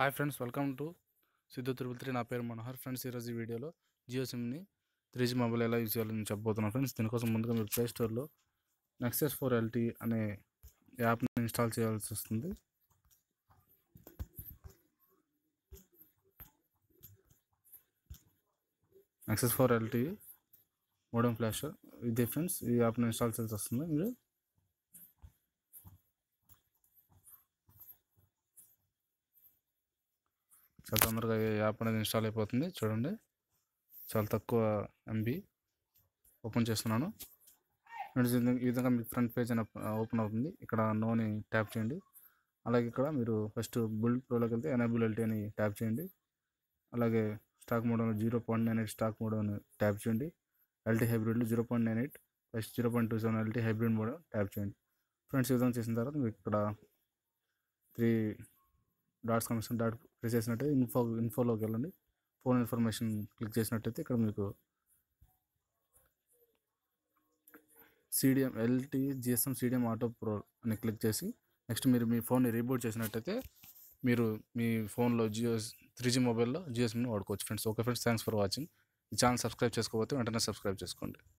Hi friends, welcome to Siddhu triple three. నా పేరు Manohar. Friends, ఈరోజు ఈ వీడియోలో జియో సిమ్ని 3G మొబైల్ ఎలా యూజ్ చేయాలని చెప్పబోతున్నాను. ఫ్రెండ్స్, దీనికోసం ముందుగా మీరు ప్లే స్టోర్లో నెక్సస్ 4 LTE అనే యాప్ని ఇన్స్టాల్ చేయాల్సి వస్తుంది. నెక్సస్ 4 LTE మోడెమ్ ఫ్లాష్ ఇది ఫ్రెండ్స్. ఈ యాప్ని ఇన్స్టాల్ చేయాల్సి వస్తుంది. మీరు చాలా తొందరగా ఈ యాప్ అనేది ఇన్స్టాల్ అయిపోతుంది. చూడండి, చాలా తక్కువ MB. ఓపెన్ చేస్తున్నాను. ఈ విధంగా మీకు ఫ్రంట్ పేజ్ అని ఓపెన్ అవుతుంది. ఇక్కడ నోని ట్యాప్ చేయండి. అలాగే ఇక్కడ మీరు ఫస్ట్ బిల్డ్ ప్రోలోకి వెళ్తే ఎనేబుల్ LTE అని ట్యాప్ చేయండి. అలాగే స్టాక్ మోడ్ 0.98 స్టాక్ మోడ్ అని ట్యాప్ చేయండి. LTE హైబ్రిడ్లో 0.98 plus 0.27 LTE hybrid mode tap చేయండి. ఫ్రెండ్స్, ఈ విధంగా చేసిన తర్వాత మీకు ఇక్కడ 3 డాట్స్ కనిపిస్తుంది. డాట్ ప్రెస్ చేసినట్టయితే ఇన్ఫోలోకి వెళ్ళండి. ఫోన్ ఇన్ఫర్మేషన్ క్లిక్ చేసినట్టయితే ఇక్కడ మీకు CDM LTE GSM CDM auto pro అని క్లిక్ చేసి నెక్స్ట్ మీరు మీ ఫోన్ని రీబూట్ చేసినట్టయితే మీరు మీ ఫోన్లో 3G మొబైల్లో జియో సిమ్ని వాడుకోవచ్చు friends. Okay friends, thanks for watching. ఈ ఛానల్ సబ్స్క్రైబ్ చేసుకోకపోతే వెంటనే సబ్స్క్రైబ్ చేసుకోండి.